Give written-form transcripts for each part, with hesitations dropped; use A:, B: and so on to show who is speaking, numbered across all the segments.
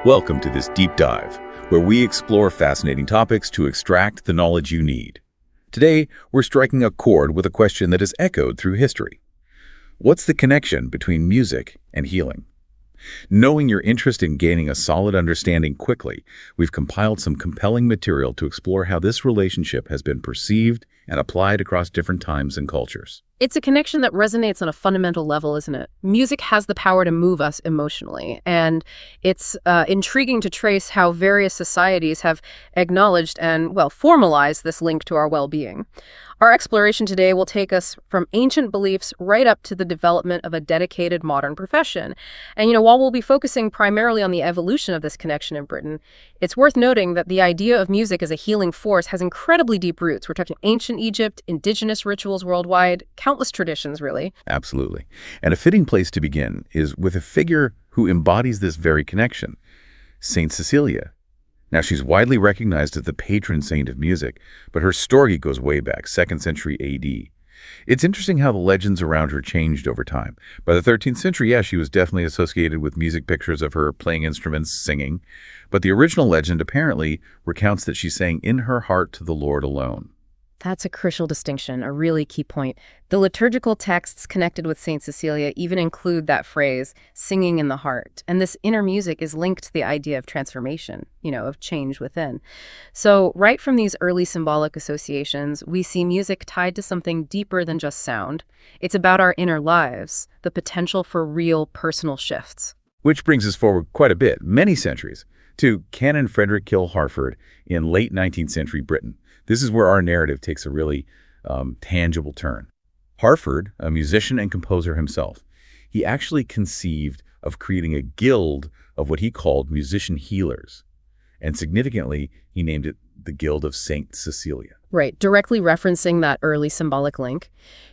A: Welcome to this deep dive, where we explore fascinating topics to extract the knowledge you need. Today, we're striking a chord with a question that has echoed through history. What's the connection between music and healing? Knowing your interest in gaining a solid understanding quickly, we've compiled some compelling material to explore how this relationship has been perceived and applied across different times and cultures.
B: It's a connection that resonates on a fundamental level, isn't it? Music has the power to move us emotionally, and it's intriguing to trace how various societies have acknowledged and, well, formalized this link to our well-being. Our exploration today will take us from ancient beliefs right up to the development of a dedicated modern profession. And, while we'll be focusing primarily on the evolution of this connection in Britain, it's worth noting that the idea of music as a healing force has incredibly deep roots. We're talking ancient Egypt, indigenous rituals worldwide, countless traditions, really.
A: Absolutely. And a fitting place to begin is with a figure who embodies this very connection, Saint Cecilia. Now, she's widely recognized as the patron saint of music, but her story goes way back, 2nd century AD. It's interesting how the legends around her changed over time. By the 13th century, she was definitely associated with music pictures of her playing instruments, singing, but the original legend apparently recounts that she sang in her heart to the Lord alone.
B: That's a crucial distinction, a really key point. The liturgical texts connected with Saint Cecilia even include that phrase, singing in the heart. And this inner music is linked to the idea of transformation, of change within. So right from these early symbolic associations, we see music tied to something deeper than just sound. It's about our inner lives, the potential for real personal shifts.
A: Which brings us forward quite a bit, many centuries, to Canon Frederick Kill Harford in late 19th century Britain. This is where our narrative takes a really tangible turn. Harford, a musician and composer himself, he actually conceived of creating a guild of what he called musician healers. And significantly, he named it the Guild of Saint Cecilia.
B: Right, directly referencing that early symbolic link.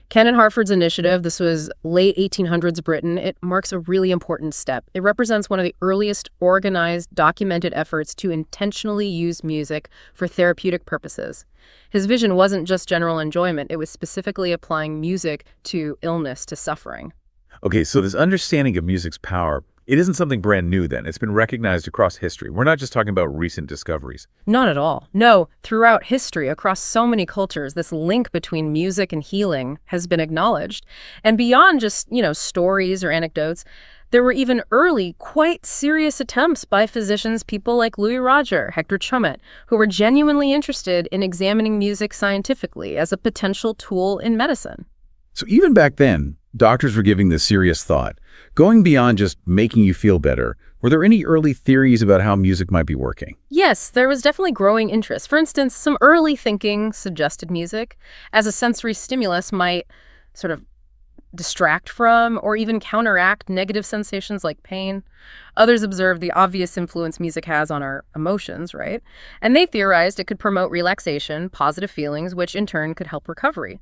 B: Canon Harford's initiative, this was late 1800s Britain, it marks a really important step. It represents one of the earliest organized, documented efforts to intentionally use music for therapeutic purposes. His vision wasn't just general enjoyment, it was specifically applying music to illness, to suffering.
A: Okay, so this understanding of music's power, it isn't something brand new then. It's been recognized across history. We're not just talking about recent discoveries.
B: Not at all. No, throughout history, across so many cultures, this link between music and healing has been acknowledged. And beyond just, stories or anecdotes, there were even early, quite serious attempts by physicians, people like Louis Roger, Hector Chomet, who were genuinely interested in examining music scientifically as a potential tool in medicine.
A: So even back then, doctors were giving this serious thought. Going beyond just making you feel better, were there any early theories about how music might be working?
B: Yes, there was definitely growing interest. For instance, some early thinking suggested music as a sensory stimulus might sort of distract from or even counteract negative sensations like pain. Others observed the obvious influence music has on our emotions, right? And they theorized it could promote relaxation, positive feelings, which in turn could help recovery.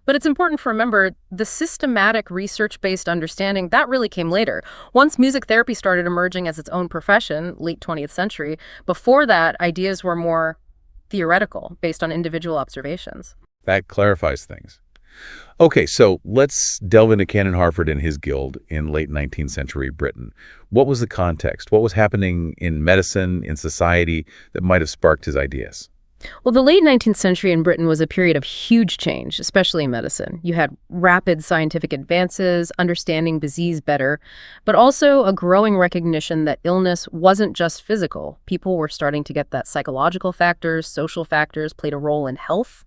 B: But it's important to remember the systematic research-based understanding, that really came later. Once music therapy started emerging as its own profession, late 20th century, before that, ideas were more theoretical, based on individual observations.
A: That clarifies things. Okay, so let's delve into Canon Harford and his guild in late 19th century Britain. What was the context? What was happening in medicine, in society, that might have sparked his ideas?
B: Well, the late 19th century in Britain was a period of huge change, especially in medicine. You had rapid scientific advances, understanding disease better, but also a growing recognition that illness wasn't just physical. People were starting to get that psychological factors, social factors played a role in health.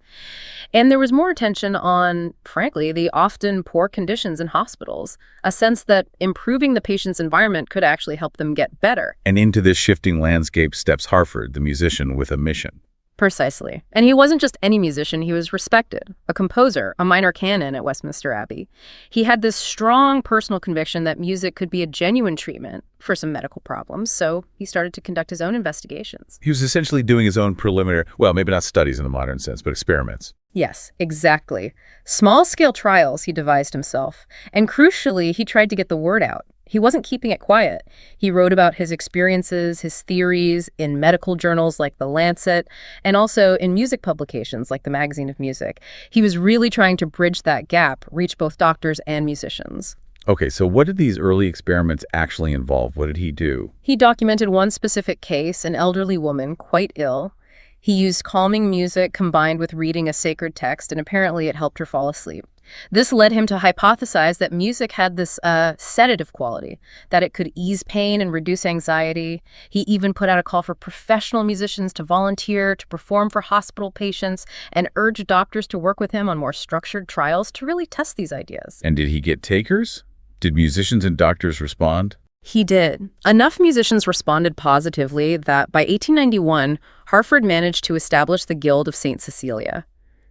B: And there was more attention on, frankly, the often poor conditions in hospitals, a sense that improving the patient's environment could actually help them get better.
A: And into this shifting landscape steps Harford, the musician, with a mission.
B: Precisely. And he wasn't just any musician, he was respected, a composer, a minor canon at Westminster Abbey. He had this strong personal conviction that music could be a genuine treatment for some medical problems, so he started to conduct his own investigations.
A: He was essentially doing his own preliminary, well, maybe not studies in the modern sense, but experiments.
B: Yes, exactly. Small-scale trials he devised himself, and crucially, he tried to get the word out. He wasn't keeping it quiet. He wrote about his experiences, his theories in medical journals like The Lancet, and also in music publications like the Magazine of Music. He was really trying to bridge that gap, reach both doctors and musicians.
A: Okay, so what did these early experiments actually involve? What did he do?
B: He documented one specific case, an elderly woman, quite ill. He used calming music combined with reading a sacred text, and apparently it helped her fall asleep. This led him to hypothesize that music had this sedative quality, that it could ease pain and reduce anxiety. He even put out a call for professional musicians to volunteer, to perform for hospital patients, and urged doctors to work with him on more structured trials to really test these ideas.
A: And did he get takers? Did musicians and doctors respond?
B: He did. Enough musicians responded positively that by 1891, Hartford managed to establish the Guild of St. Cecilia.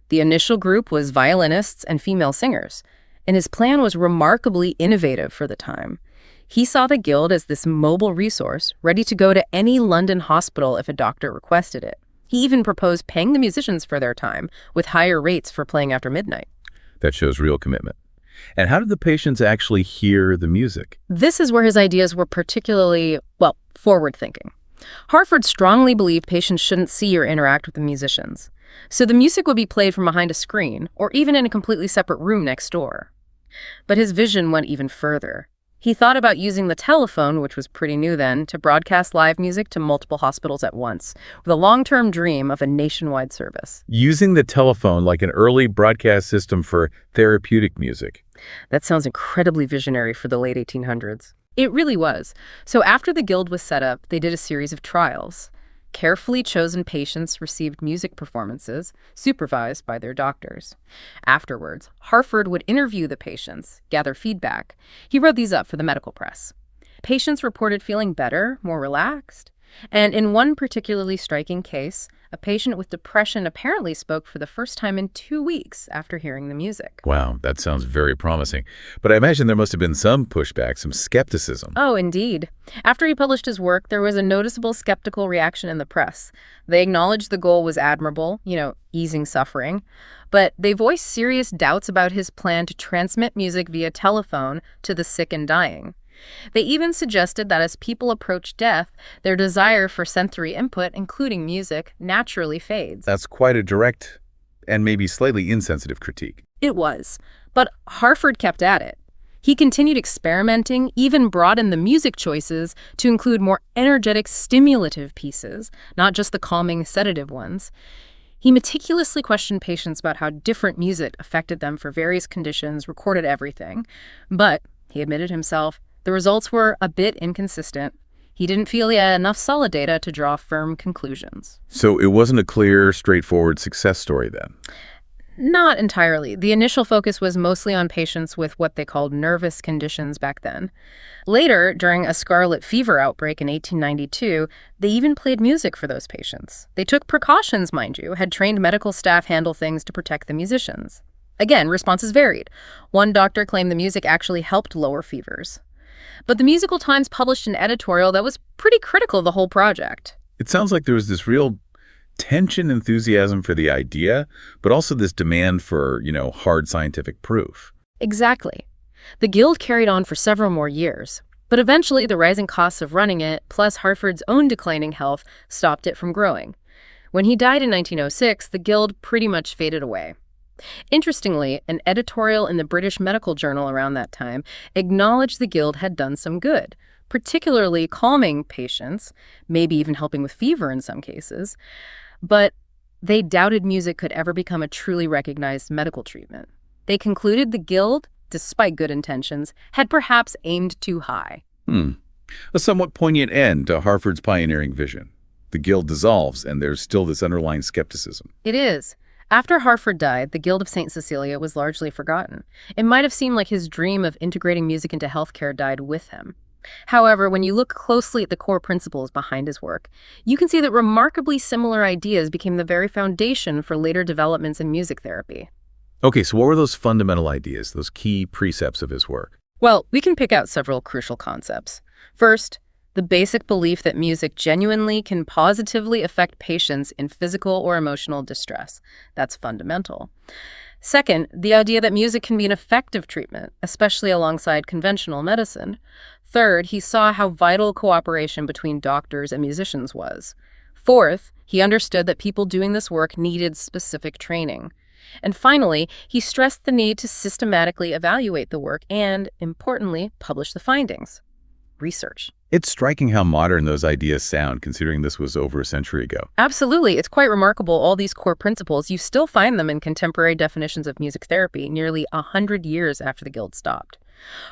B: The initial group was violinists and female singers, and his plan was remarkably innovative for the time. He saw the Guild as this mobile resource, ready to go to any London hospital if a doctor requested it. He even proposed paying the musicians for their time, with higher rates for playing after midnight.
A: That shows real commitment. And how did the patients actually hear the music?
B: This is where his ideas were particularly, well, forward-thinking. Hartford strongly believed patients shouldn't see or interact with the musicians. So the music would be played from behind a screen, or even in a completely separate room next door. But his vision went even further. He thought about using the telephone, which was pretty new then, to broadcast live music to multiple hospitals at once, with a long-term dream of a nationwide service.
A: Using the telephone like an early broadcast system for therapeutic music.
B: That sounds incredibly visionary for the late 1800s. It really was. So after the Guild was set up, they did a series of trials. Carefully chosen patients received music performances, supervised by their doctors. Afterwards, Hartford would interview the patients, gather feedback. He wrote these up for the medical press. Patients reported feeling better, more relaxed. And in one particularly striking case, a patient with depression apparently spoke for the first time in 2 weeks after hearing the music.
A: Wow, that sounds very promising. But I imagine there must have been some pushback, some skepticism.
B: Oh, indeed. After he published his work, there was a noticeable skeptical reaction in the press. They acknowledged the goal was admirable, easing suffering, but they voiced serious doubts about his plan to transmit music via telephone to the sick and dying. They even suggested that as people approach death, their desire for sensory input, including music, naturally fades.
A: That's quite a direct and maybe slightly insensitive critique.
B: It was. But Hartford kept at it. He continued experimenting, even broadened the music choices to include more energetic, stimulative pieces, not just the calming, sedative ones. He meticulously questioned patients about how different music affected them for various conditions, recorded everything. But, he admitted himself, the results were a bit inconsistent. He didn't feel he had enough solid data to draw firm conclusions.
A: So it wasn't a clear, straightforward success story then?
B: Not entirely. The initial focus was mostly on patients with what they called nervous conditions back then. Later, during a scarlet fever outbreak in 1892, they even played music for those patients. They took precautions, mind you, had trained medical staff handle things to protect the musicians. Again, responses varied. One doctor claimed the music actually helped lower fevers. But the Musical Times published an editorial that was pretty critical of the whole project.
A: It sounds like there was this real tension, enthusiasm for the idea, but also this demand for, hard scientific proof.
B: Exactly. The Guild carried on for several more years, but eventually the rising costs of running it, plus Hartford's own declining health, stopped it from growing. When he died in 1906, the Guild pretty much faded away. Interestingly, an editorial in the British Medical Journal around that time acknowledged the Guild had done some good, particularly calming patients, maybe even helping with fever in some cases, but they doubted music could ever become a truly recognized medical treatment. They concluded the Guild, despite good intentions, had perhaps aimed too high.
A: A somewhat poignant end to Hartford's pioneering vision. The Guild dissolves, and there's still this underlying skepticism.
B: It is. After Hartford died, the Guild of St. Cecilia was largely forgotten. It might have seemed like his dream of integrating music into healthcare died with him. However, when you look closely at the core principles behind his work, you can see that remarkably similar ideas became the very foundation for later developments in music therapy.
A: Okay, so what were those fundamental ideas, those key precepts of his work?
B: Well, we can pick out several crucial concepts. First, the basic belief that music genuinely can positively affect patients in physical or emotional distress. That's fundamental. Second, the idea that music can be an effective treatment, especially alongside conventional medicine. Third, he saw how vital cooperation between doctors and musicians was. Fourth, he understood that people doing this work needed specific training. And finally, he stressed the need to systematically evaluate the work and, importantly, publish the findings. Research.
A: It's striking how modern those ideas sound, considering this was over a century ago.
B: Absolutely. It's quite remarkable. All these core principles, you still find them in contemporary definitions of music therapy nearly 100 years after the Guild stopped.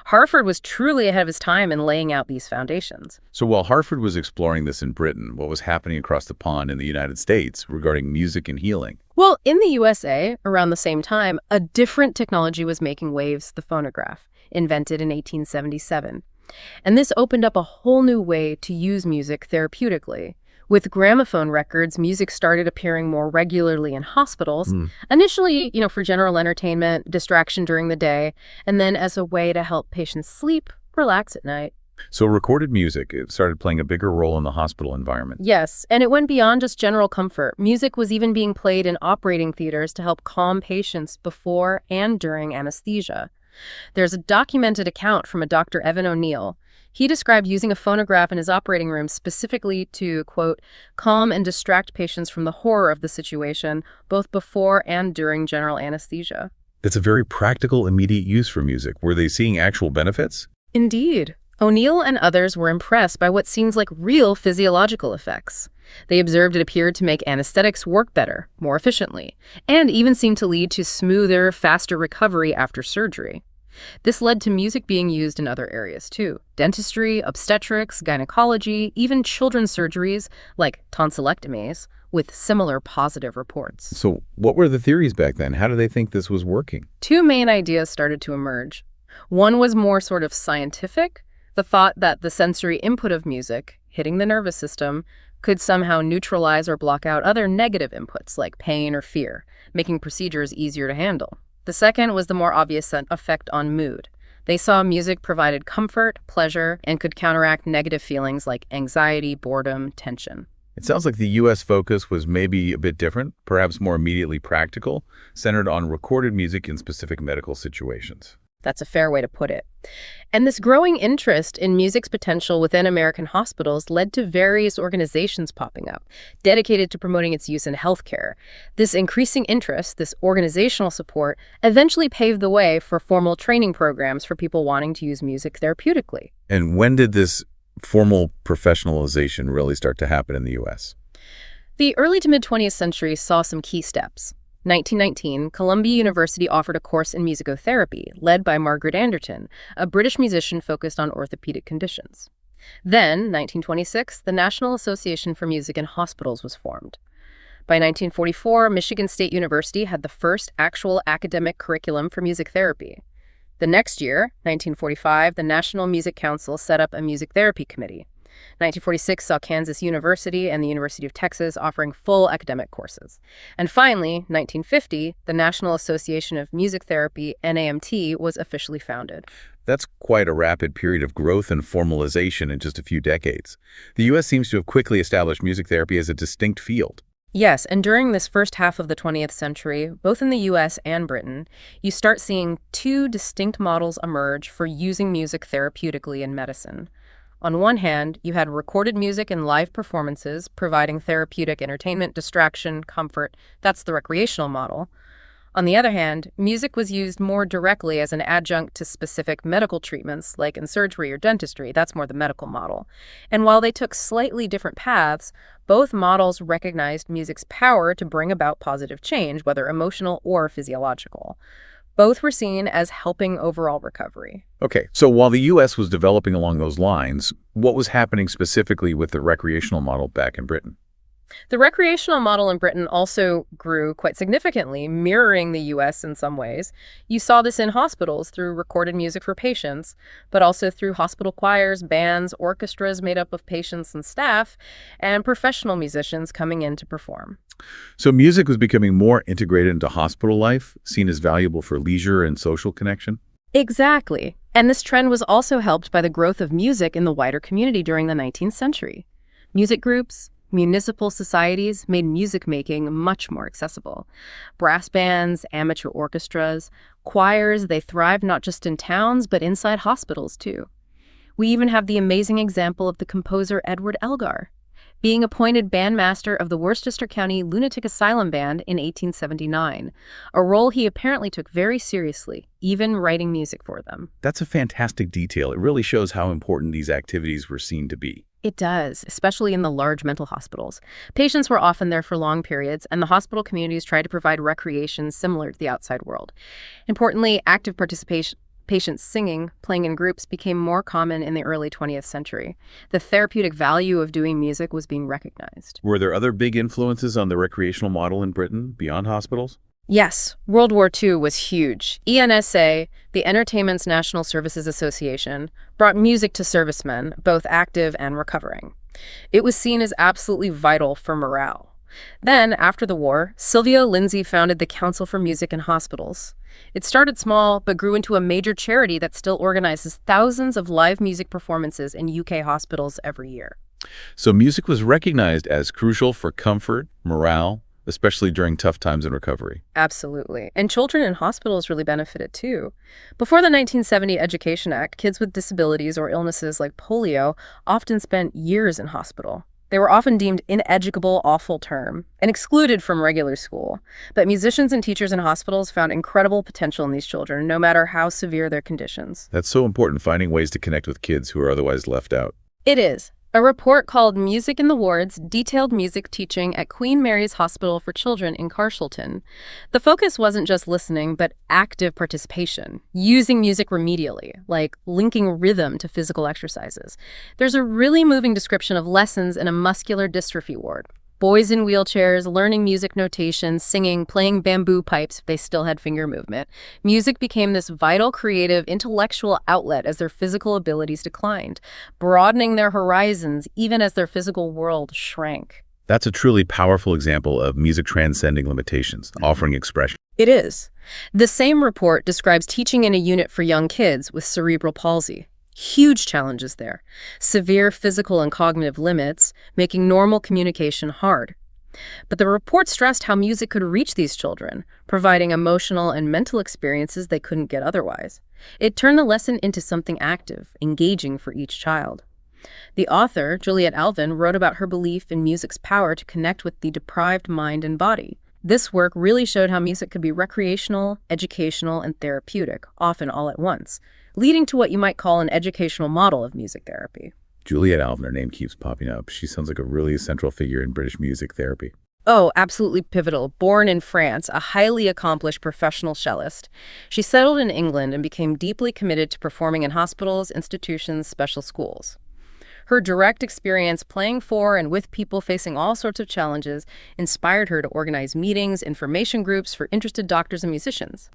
B: Harvard was truly ahead of his time in laying out these foundations.
A: So while Harvard was exploring this in Britain, what was happening across the pond in the United States regarding music and healing?
B: Well, in the USA, around the same time, a different technology was making waves, the phonograph, invented in 1877. And this opened up a whole new way to use music therapeutically. With gramophone records, music started appearing more regularly in hospitals, initially, for general entertainment, distraction during the day, and then as a way to help patients sleep, relax at night.
A: So recorded music, it started playing a bigger role in the hospital environment.
B: Yes, and it went beyond just general comfort. Music was even being played in operating theaters to help calm patients before and during anesthesia. There's a documented account from a Dr. Evan O'Neill. He described using a phonograph in his operating room specifically to, quote, calm and distract patients from the horror of the situation, both before and during general anesthesia.
A: That's a very practical, immediate use for music. Were they seeing actual benefits?
B: Indeed. O'Neill and others were impressed by what seems like real physiological effects. They observed it appeared to make anesthetics work better, more efficiently, and even seemed to lead to smoother, faster recovery after surgery. This led to music being used in other areas too: dentistry, obstetrics, gynecology, even children's surgeries like tonsillectomies, with similar positive reports.
A: So what were the theories back then? How did they think this was working?
B: Two main ideas started to emerge. One was more sort of scientific, the thought that the sensory input of music, hitting the nervous system, could somehow neutralize or block out other negative inputs like pain or fear, making procedures easier to handle. The second was the more obvious effect on mood. They saw music provided comfort, pleasure, and could counteract negative feelings like anxiety, boredom, tension.
A: It sounds like the U.S. focus was maybe a bit different, perhaps more immediately practical, centered on recorded music in specific medical situations.
B: That's a fair way to put it. And this growing interest in music's potential within American hospitals led to various organizations popping up, dedicated to promoting its use in healthcare. This increasing interest, this organizational support, eventually paved the way for formal training programs for people wanting to use music therapeutically.
A: And when did this formal professionalization really start to happen in the U.S.?
B: The early to mid-20th century saw some key steps. 1919, Columbia University offered a course in musicotherapy, led by Margaret Anderton, a British musician focused on orthopedic conditions. Then, 1926, the National Association for Music in Hospitals was formed. By 1944, Michigan State University had the first actual academic curriculum for music therapy. The next year, 1945, the National Music Council set up a music therapy committee. 1946 saw Kansas University and the University of Texas offering full academic courses. And finally, 1950, the National Association of Music Therapy, NAMT, was officially founded.
A: That's quite a rapid period of growth and formalization in just a few decades. The U.S. seems to have quickly established music therapy as a distinct field.
B: Yes, and during this first half of the 20th century, both in the U.S. and Britain, you start seeing two distinct models emerge for using music therapeutically in medicine. On one hand, you had recorded music and live performances providing therapeutic entertainment, distraction, comfort. That's the recreational model. On the other hand, music was used more directly as an adjunct to specific medical treatments, like in surgery or dentistry. That's more the medical model. And while they took slightly different paths, both models recognized music's power to bring about positive change, whether emotional or physiological. Both were seen as helping overall recovery.
A: Okay, so while the U.S. was developing along those lines, what was happening specifically with the recreational model back in Britain?
B: The recreational model in Britain also grew quite significantly, mirroring the U.S. in some ways. You saw this in hospitals through recorded music for patients, but also through hospital choirs, bands, orchestras made up of patients and staff, and professional musicians coming in to perform.
A: So music was becoming more integrated into hospital life, seen as valuable for leisure and social connection?
B: Exactly. And this trend was also helped by the growth of music in the wider community during the 19th century. Music groups, municipal societies made music making much more accessible. Brass bands, amateur orchestras, choirs, they thrived not just in towns, but inside hospitals too. We even have the amazing example of the composer Edward Elgar. being appointed bandmaster of the Worcester County Lunatic Asylum Band in 1879, a role he apparently took very seriously, even writing music for them.
A: That's a fantastic detail. It really shows how important these activities were seen to be.
B: It does, especially in the large mental hospitals. Patients were often there for long periods, and the hospital communities tried to provide recreation similar to the outside world. Importantly, active participation, patients singing, playing in groups became more common in the early 20th century. The therapeutic value of doing music was being recognized.
A: Were there other big influences on the recreational model in Britain beyond hospitals?
B: Yes, World War II was huge. ENSA, the Entertainment's National Services Association, brought music to servicemen, both active and recovering. It was seen as absolutely vital for morale. Then, after the war, Sylvia Lindsay founded the Council for Music in Hospitals. It started small, but grew into a major charity that still organizes thousands of live music performances in UK hospitals every year.
A: So music was recognized as crucial for comfort, morale, especially during tough times in recovery.
B: Absolutely. And children in hospitals really benefited too. Before the 1970 Education Act, kids with disabilities or illnesses like polio often spent years in hospital. They were often deemed ineducable, awful term, and excluded from regular school. But musicians and teachers in hospitals found incredible potential in these children, no matter how severe their conditions.
A: That's so important, finding ways to connect with kids who are otherwise left out.
B: It is. A report called Music in the Wards detailed music teaching at Queen Mary's Hospital for Children in Carshalton. The focus wasn't just listening, but active participation, using music remedially, like linking rhythm to physical exercises. There's a really moving description of lessons in a muscular dystrophy ward. Boys in wheelchairs, learning music notation, singing, playing bamboo pipes if they still had finger movement. Music became this vital, creative, intellectual outlet as their physical abilities declined, broadening their horizons even as their physical world shrank.
A: That's a truly powerful example of music transcending limitations, offering expression.
B: It is. The same report describes teaching in a unit for young kids with cerebral palsy. Huge challenges there. Severe physical and cognitive limits, making normal communication hard. But the report stressed how music could reach these children, providing emotional and mental experiences they couldn't get otherwise. It turned the lesson into something active, engaging for each child. The author, Juliet Alvin, wrote about her belief in music's power to connect with the deprived mind and body. This work really showed how music could be recreational, educational, and therapeutic, often all at once, leading to what you might call an educational model of music therapy.
A: Juliet Alvin, her name keeps popping up. She sounds like a really central figure in British music therapy.
B: Oh, absolutely pivotal. Born in France, a highly accomplished professional cellist, she settled in England and became deeply committed to performing in hospitals, institutions, special schools. Her direct experience playing for and with people facing all sorts of challenges inspired her to organize meetings, information groups for interested doctors and musicians.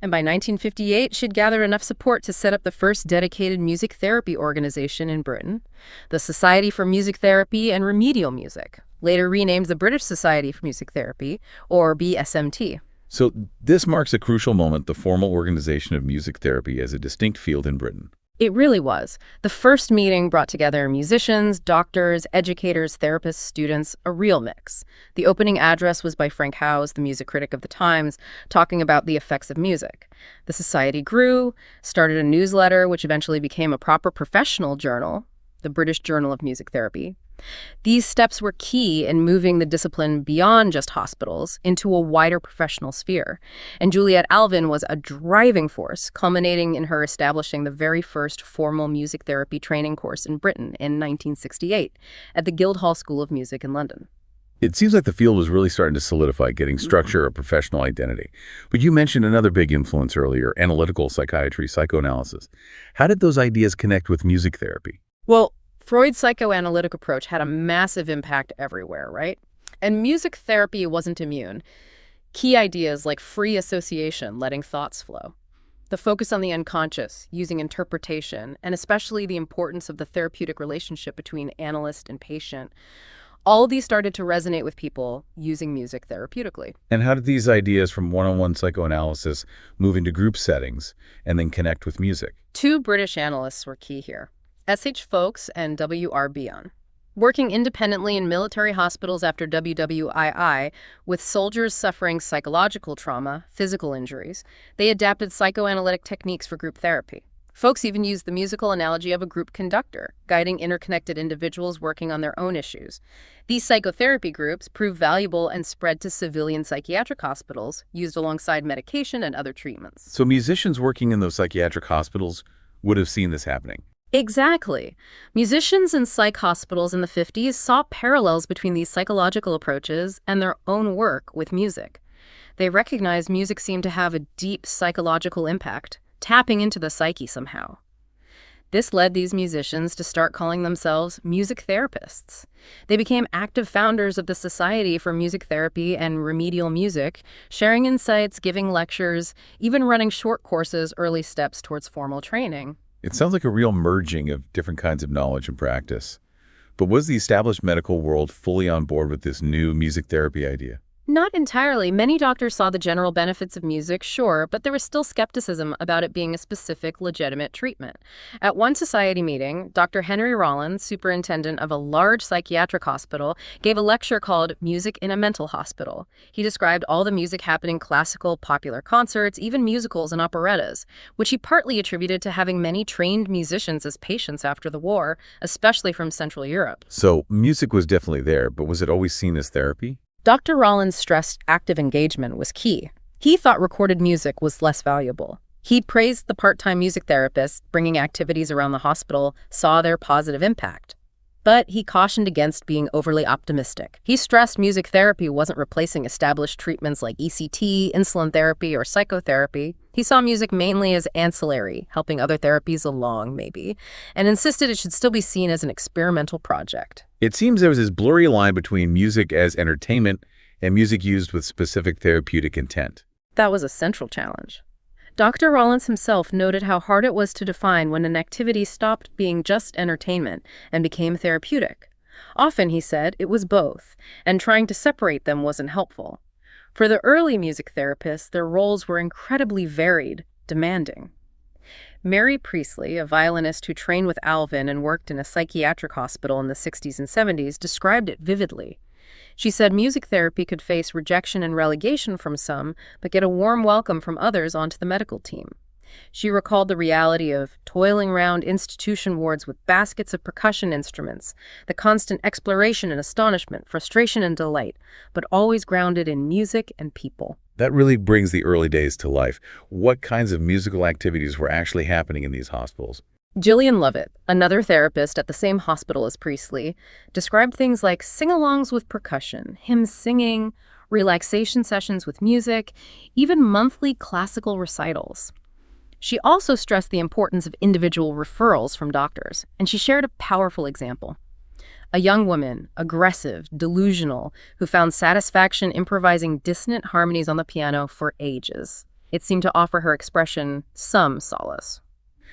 B: And by 1958, she'd gathered enough support to set up the first dedicated music therapy organization in Britain, the Society for Music Therapy and Remedial Music, later renamed the British Society for Music Therapy, or BSMT.
A: So this marks a crucial moment, the formal organization of music therapy as a distinct field in Britain.
B: It really was. The first meeting brought together musicians, doctors, educators, therapists, students, a real mix. The opening address was by Frank Howes, the music critic of the Times, talking about the effects of music. The society grew, started a newsletter, which eventually became a proper professional journal, the British Journal of Music Therapy. These steps were key in moving the discipline beyond just hospitals into a wider professional sphere. And Juliet Alvin was a driving force, culminating in her establishing the very first formal music therapy training course in Britain in 1968 at the Guildhall School of Music in London.
A: It seems like the field was really starting to solidify, getting structure, a professional identity. But you mentioned another big influence earlier, analytical psychiatry, psychoanalysis. How did those ideas connect with music therapy?
B: Well, Freud's psychoanalytic approach had a massive impact everywhere, right? And music therapy wasn't immune. Key ideas like free association, letting thoughts flow, the focus on the unconscious, using interpretation, and especially the importance of the therapeutic relationship between analyst and patient, all of these started to resonate with people using music therapeutically.
A: And how did these ideas from one-on-one psychoanalysis move into group settings and then connect with music?
B: Two British analysts were key here. S.H. Folks and W.R. Bion. Working independently in military hospitals after WWII, with soldiers suffering psychological trauma, physical injuries, they adapted psychoanalytic techniques for group therapy. Folks even used the musical analogy of a group conductor, guiding interconnected individuals working on their own issues. These psychotherapy groups proved valuable and spread to civilian psychiatric hospitals, used alongside medication and other treatments.
A: So musicians working in those psychiatric hospitals would have seen this happening.
B: Exactly. Musicians in psych hospitals in the 50s saw parallels between these psychological approaches and their own work with music. They recognized music seemed to have a deep psychological impact, tapping into the psyche somehow. This led these musicians to start calling themselves music therapists. They became active founders of the Society for Music Therapy and Remedial Music, sharing insights, giving lectures, even running short courses, early steps towards formal training.
A: It sounds like a real merging of different kinds of knowledge and practice. But was the established medical world fully on board with this new music therapy idea?
B: Not entirely. Many doctors saw the general benefits of music, sure, but there was still skepticism about it being a specific, legitimate treatment. At one society meeting, Dr. Henry Rollins, superintendent of a large psychiatric hospital, gave a lecture called Music in a Mental Hospital. He described all the music happening: classical, popular concerts, even musicals and operettas, which he partly attributed to having many trained musicians as patients after the war, especially from Central Europe.
A: So music was definitely there, but was it always seen as therapy?
B: Dr. Rollins stressed active engagement was key. He thought recorded music was less valuable. He praised the part-time music therapists bringing activities around the hospital, saw their positive impact. But he cautioned against being overly optimistic. He stressed music therapy wasn't replacing established treatments like ECT, insulin therapy, or psychotherapy. He saw music mainly as ancillary, helping other therapies along, maybe, and insisted it should still be seen as an experimental project.
A: It seems there was this blurry line between music as entertainment and music used with specific therapeutic intent.
B: That was a central challenge. Dr. Rollins himself noted how hard it was to define when an activity stopped being just entertainment and became therapeutic. Often, he said, it was both, and trying to separate them wasn't helpful. For the early music therapists, their roles were incredibly varied, demanding. Mary Priestley, a violinist who trained with Alvin and worked in a psychiatric hospital in the 60s and 70s, described it vividly. She said music therapy could face rejection and relegation from some, but get a warm welcome from others onto the medical team. She recalled the reality of toiling round institution wards with baskets of percussion instruments, the constant exploration and astonishment, frustration and delight, but always grounded in music and people.
A: That really brings the early days to life. What kinds of musical activities were actually happening in these hospitals?
B: Gillian Lovett, another therapist at the same hospital as Priestley, described things like sing-alongs with percussion, hymn singing, relaxation sessions with music, even monthly classical recitals. She also stressed the importance of individual referrals from doctors, and she shared a powerful example. A young woman, aggressive, delusional, who found satisfaction improvising dissonant harmonies on the piano for ages. It seemed to offer her expression some solace.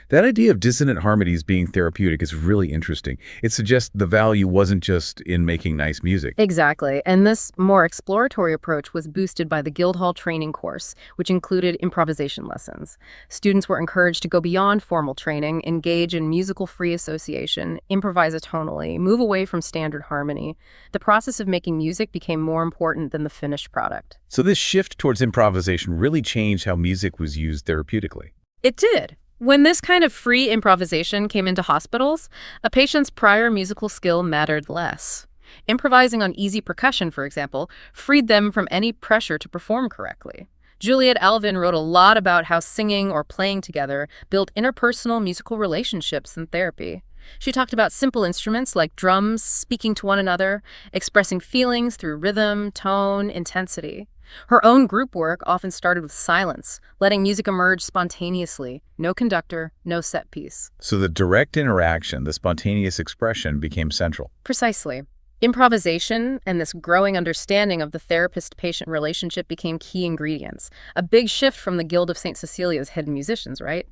A: That idea of dissonant harmonies being therapeutic is really interesting. It suggests the value wasn't just in making nice music.
B: Exactly, and this more exploratory approach was boosted by the Guildhall training course, which included improvisation lessons. Students were encouraged to go beyond formal training, engage in musical free association, improvise atonally, move away from standard harmony. The process of making music became more important than the finished product.
A: So this shift towards improvisation really changed how music was used therapeutically.
B: It did. When this kind of free improvisation came into hospitals, a patient's prior musical skill mattered less. Improvising on easy percussion, for example, freed them from any pressure to perform correctly. Juliet Alvin wrote a lot about how singing or playing together built interpersonal musical relationships in therapy. She talked about simple instruments like drums, speaking to one another, expressing feelings through rhythm, tone, intensity. Her own group work often started with silence, letting music emerge spontaneously. No conductor, no set piece.
A: So the direct interaction, the spontaneous expression, became central.
B: Precisely. Improvisation and this growing understanding of the therapist-patient relationship became key ingredients. A big shift from the Guild of St. Cecilia's hidden musicians, right?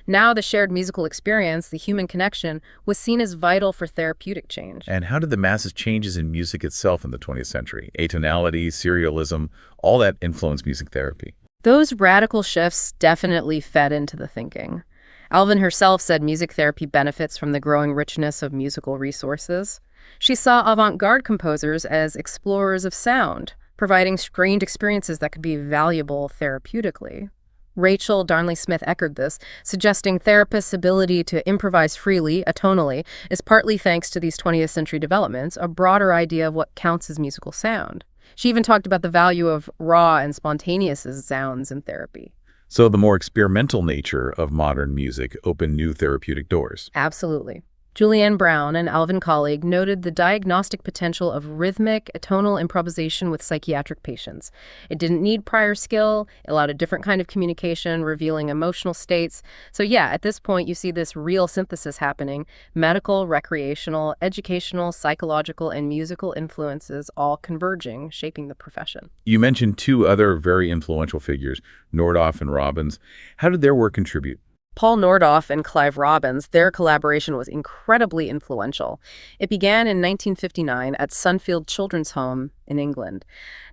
B: Now the shared musical experience, the human connection, was seen as vital for therapeutic change.
A: And how did the massive changes in music itself in the 20th century, atonality, serialism, all that influence music therapy?
B: Those radical shifts definitely fed into the thinking. Alvin herself said music therapy benefits from the growing richness of musical resources. She saw avant-garde composers as explorers of sound, providing strange experiences that could be valuable therapeutically. Rachel Darnley-Smith echoed this, suggesting therapists' ability to improvise freely, atonally, is partly thanks to these 20th century developments, a broader idea of what counts as musical sound. She even talked about the value of raw and spontaneous sounds in therapy.
A: So the more experimental nature of modern music opened new therapeutic doors.
B: Absolutely. Julianne Brown, an Alvin colleague, noted the diagnostic potential of rhythmic, atonal improvisation with psychiatric patients. It didn't need prior skill, it allowed a different kind of communication, revealing emotional states. So yeah, at this point you see this real synthesis happening, medical, recreational, educational, psychological, and musical influences all converging, shaping the profession.
A: You mentioned two other very influential figures, Nordoff and Robbins. How did their work contribute?
B: Paul Nordoff and Clive Robbins, their collaboration was incredibly influential. It began in 1959 at Sunfield Children's Home in England.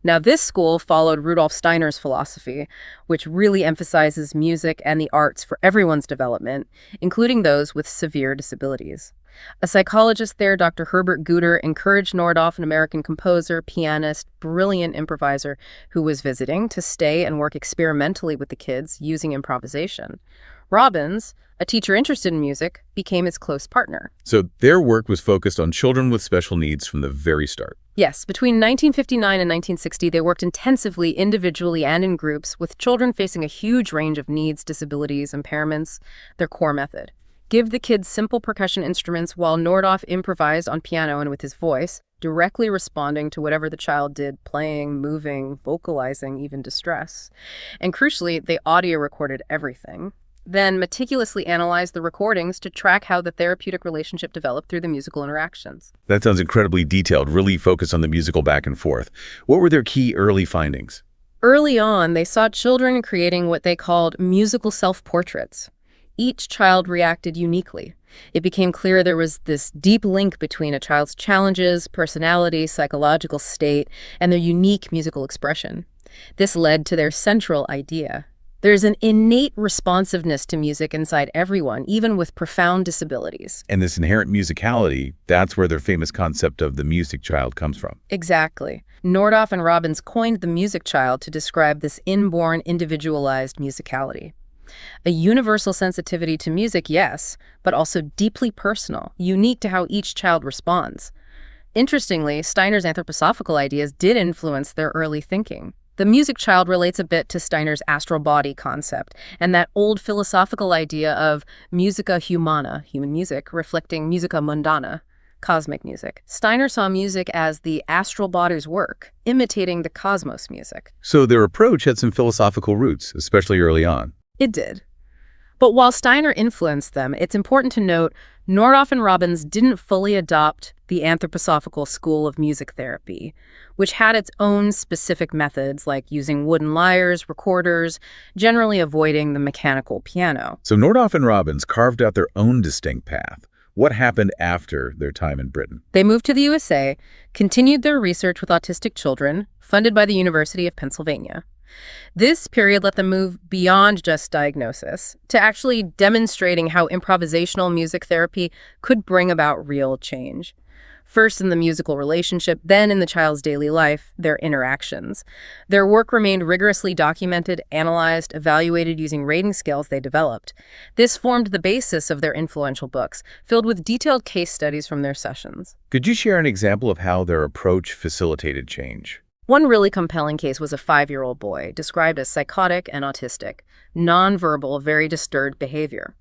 B: Now, this school followed Rudolf Steiner's philosophy, which really emphasizes music and the arts for everyone's development, including those with severe disabilities. A psychologist there, Dr. Herbert Guter, encouraged Nordoff, an American composer, pianist, brilliant improviser who was visiting, to stay and work experimentally with the kids using improvisation. Robbins, a teacher interested in music, became his close partner.
A: So their work was focused on children with special needs from the very start.
B: Yes, between 1959 and 1960, they worked intensively, individually and in groups, with children facing a huge range of needs, disabilities, impairments. Their core method: give the kids simple percussion instruments while Nordoff improvised on piano and with his voice, directly responding to whatever the child did, playing, moving, vocalizing, even distress. And crucially, they audio recorded everything, then meticulously analyzed the recordings to track how the therapeutic relationship developed through the musical interactions.
A: That sounds incredibly detailed, really focused on the musical back and forth. What were their key early findings?
B: Early on, they saw children creating what they called musical self-portraits. Each child reacted uniquely. It became clear there was this deep link between a child's challenges, personality, psychological state, and their unique musical expression. This led to their central idea: there's an innate responsiveness to music inside everyone, even with profound disabilities.
A: And this inherent musicality, that's where their famous concept of the music child comes from.
B: Exactly. Nordoff and Robbins coined the music child to describe this inborn, individualized musicality. A universal sensitivity to music, yes, but also deeply personal, unique to how each child responds. Interestingly, Steiner's anthroposophical ideas did influence their early thinking. The music child relates a bit to Steiner's astral body concept and that old philosophical idea of musica humana, human music, reflecting musica mundana, cosmic music. Steiner saw music as the astral body's work, imitating the cosmos music.
A: So their approach had some philosophical roots, especially early on.
B: It did. But while Steiner influenced them, it's important to note Nordoff and Robbins didn't fully adopt the anthroposophical school of music therapy, which had its own specific methods like using wooden lyres, recorders, generally avoiding the mechanical piano.
A: So Nordoff and Robbins carved out their own distinct path. What happened after their time in Britain?
B: They moved to the USA, continued their research with autistic children, funded by the University of Pennsylvania. This period let them move beyond just diagnosis to actually demonstrating how improvisational music therapy could bring about real change. First in the musical relationship, then in the child's daily life, their interactions. Their work remained rigorously documented, analyzed, evaluated using rating scales they developed. This formed the basis of their influential books, filled with detailed case studies from their sessions.
A: Could you share an example of how their approach facilitated change?
B: One really compelling case was a 5-year-old boy, described as psychotic and autistic, nonverbal, very disturbed behavior.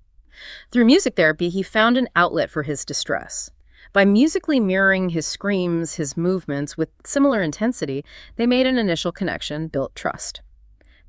B: Through music therapy, he found an outlet for his distress. By musically mirroring his screams, his movements with similar intensity, they made an initial connection, built trust.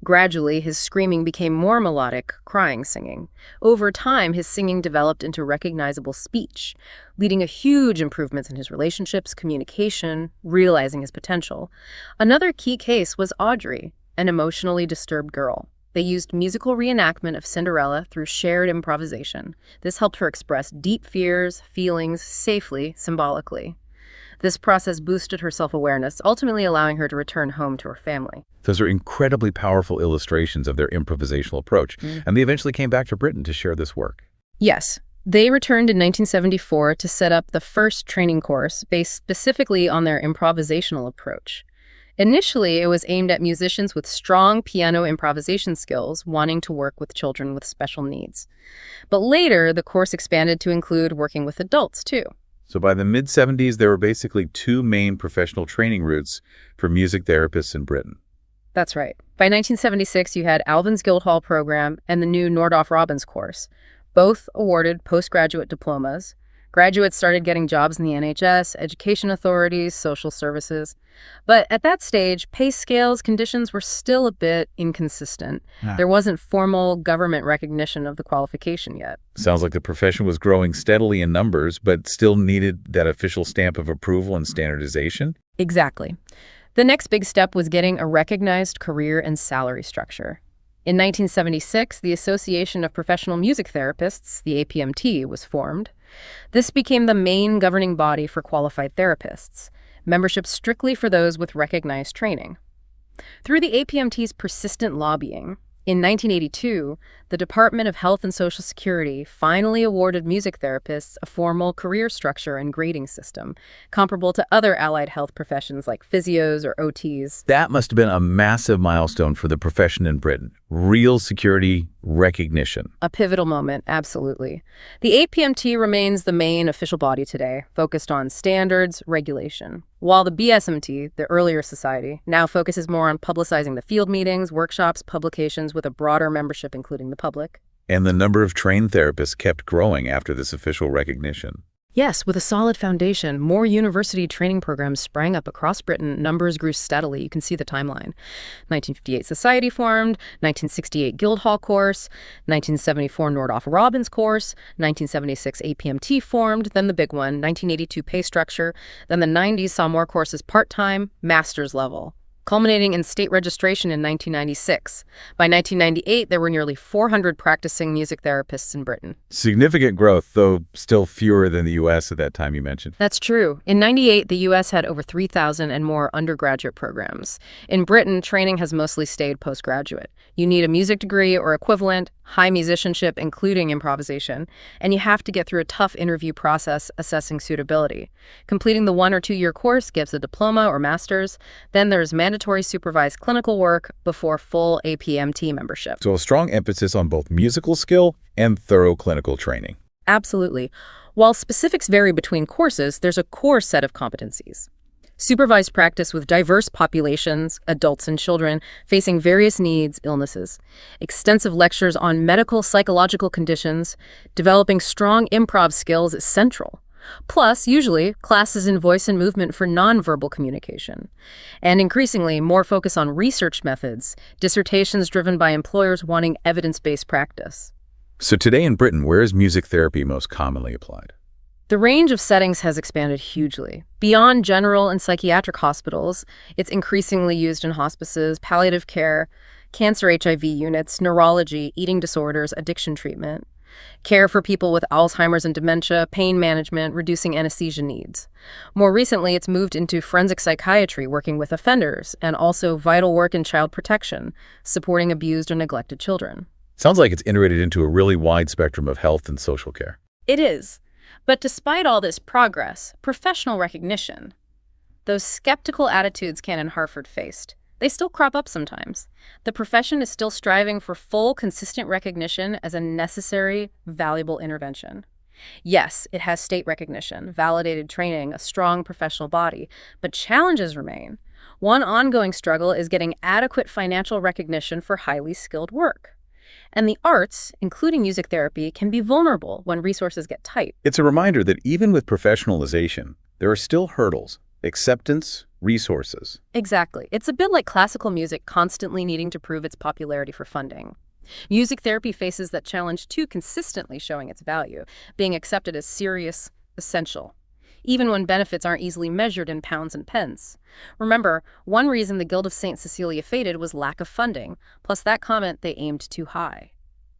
B: Gradually, his screaming became more melodic, crying singing. Over time, his singing developed into recognizable speech, leading to huge improvements in his relationships, communication, realizing his potential. Another key case was Audrey, an emotionally disturbed girl. They used musical reenactment of Cinderella through shared improvisation. This helped her express deep fears, feelings, safely, symbolically. This process boosted her self-awareness, ultimately allowing her to return home to her family.
A: Those are incredibly powerful illustrations of their improvisational approach, and they eventually came back to Britain to share this work.
B: Yes. They returned in 1974 to set up the first training course based specifically on their improvisational approach. Initially, it was aimed at musicians with strong piano improvisation skills wanting to work with children with special needs. But later, the course expanded to include working with adults, too.
A: So by the mid-70s, there were basically two main professional training routes for music therapists in Britain.
B: That's right. By 1976, you had Alvin's Guildhall program and the new Nordhoff-Robbins course. Both awarded postgraduate diplomas. Graduates started getting jobs in the NHS, education authorities, social services. But at that stage, pay scales conditions were still a bit inconsistent. There wasn't formal government recognition of the qualification yet.
A: Sounds like the profession was growing steadily in numbers, but still needed that official stamp of approval and standardization?
B: Exactly. The next big step was getting a recognized career and salary structure. In 1976, the Association of Professional Music Therapists, the APMT, was formed. This became the main governing body for qualified therapists, membership strictly for those with recognized training. Through the APMT's persistent lobbying, in 1982, the Department of Health and Social Security finally awarded music therapists a formal career structure and grading system, comparable to other allied health professions like physios or OTs.
A: That must have been a massive milestone for the profession in Britain. Real security recognition.
B: A pivotal moment, absolutely. The APMT remains the main official body today, focused on standards, regulation. While the BSMT, the earlier society, now focuses more on publicizing the field meetings, workshops, publications with a broader membership including the public.
A: And the number of trained therapists kept growing after this official recognition.
B: Yes, with a solid foundation, more university training programs sprang up across Britain. Numbers grew steadily. You can see the timeline. 1958 Society formed, 1968 Guildhall course, 1974 Nordhoff-Robbins course, 1976 APMT formed, then the big one, 1982 pay structure, then the 90s saw more courses part-time, master's level, culminating in state registration in 1996. By 1998, there were nearly 400 practicing music therapists in Britain.
A: Significant growth, though still fewer than the U.S. at that time you mentioned.
B: That's true. In 98, the U.S. had over 3,000 and more undergraduate programs. In Britain, training has mostly stayed postgraduate. You need a music degree or equivalent, high musicianship, including improvisation, and you have to get through a tough interview process assessing suitability. Completing the 1 or 2 year course gives a diploma or master's. Then there's mandatory supervised clinical work before full APMT membership.
A: So a strong emphasis on both musical skill and thorough clinical training.
B: Absolutely. While specifics vary between courses, there's a core set of competencies. Supervised practice with diverse populations, adults and children, facing various needs, illnesses. Extensive lectures on medical, psychological conditions. Developing strong improv skills is central. Plus, usually, classes in voice and movement for nonverbal communication. And increasingly, more focus on research methods, dissertations driven by employers wanting evidence-based practice.
A: So today in Britain, where is music therapy most commonly applied?
B: The range of settings has expanded hugely. Beyond general and psychiatric hospitals, it's increasingly used in hospices, palliative care, cancer HIV units, neurology, eating disorders, addiction treatment, care for people with Alzheimer's and dementia, pain management, reducing anesthesia needs. More recently, it's moved into forensic psychiatry, working with offenders, and also vital work in child protection, supporting abused or neglected children.
A: Sounds like it's integrated into a really wide spectrum of health and social care.
B: It is. But despite all this progress, professional recognition, those skeptical attitudes Ken and Harford faced, they still crop up sometimes. The profession is still striving for full, consistent recognition as a necessary, valuable intervention. Yes, it has state recognition, validated training, a strong professional body, but challenges remain. One ongoing struggle is getting adequate financial recognition for highly skilled work. And the arts, including music therapy, can be vulnerable when resources get tight.
A: It's a reminder that even with professionalization, there are still hurdles: acceptance, resources.
B: Exactly. It's a bit like classical music constantly needing to prove its popularity for funding. Music therapy faces that challenge too, consistently showing its value, being accepted as serious, essential, even when benefits aren't easily measured in pounds and pence. Remember, one reason the Guild of St. Cecilia faded was lack of funding, plus that comment they aimed too high.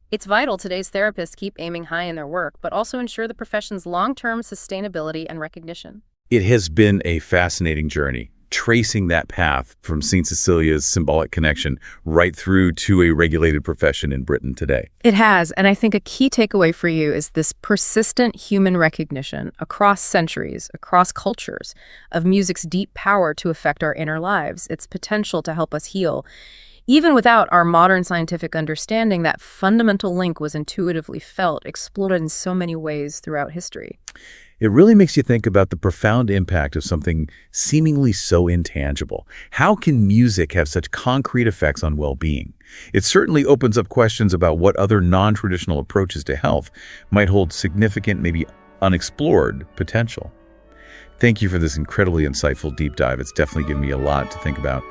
B: It's vital today's therapists keep aiming high in their work, but also ensure the profession's long-term sustainability and recognition.
A: It has been a fascinating journey, tracing that path from St. Cecilia's symbolic connection right through to a regulated profession in Britain today.
B: It has, and I think a key takeaway for you is this persistent human recognition across centuries, across cultures, of music's deep power to affect our inner lives, its potential to help us heal. Even without our modern scientific understanding, that fundamental link was intuitively felt, explored in so many ways throughout history.
A: It really makes you think about the profound impact of something seemingly so intangible. How can music have such concrete effects on well-being? It certainly opens up questions about what other non-traditional approaches to health might hold significant, maybe unexplored potential. Thank you for this incredibly insightful deep dive. It's definitely given me a lot to think about.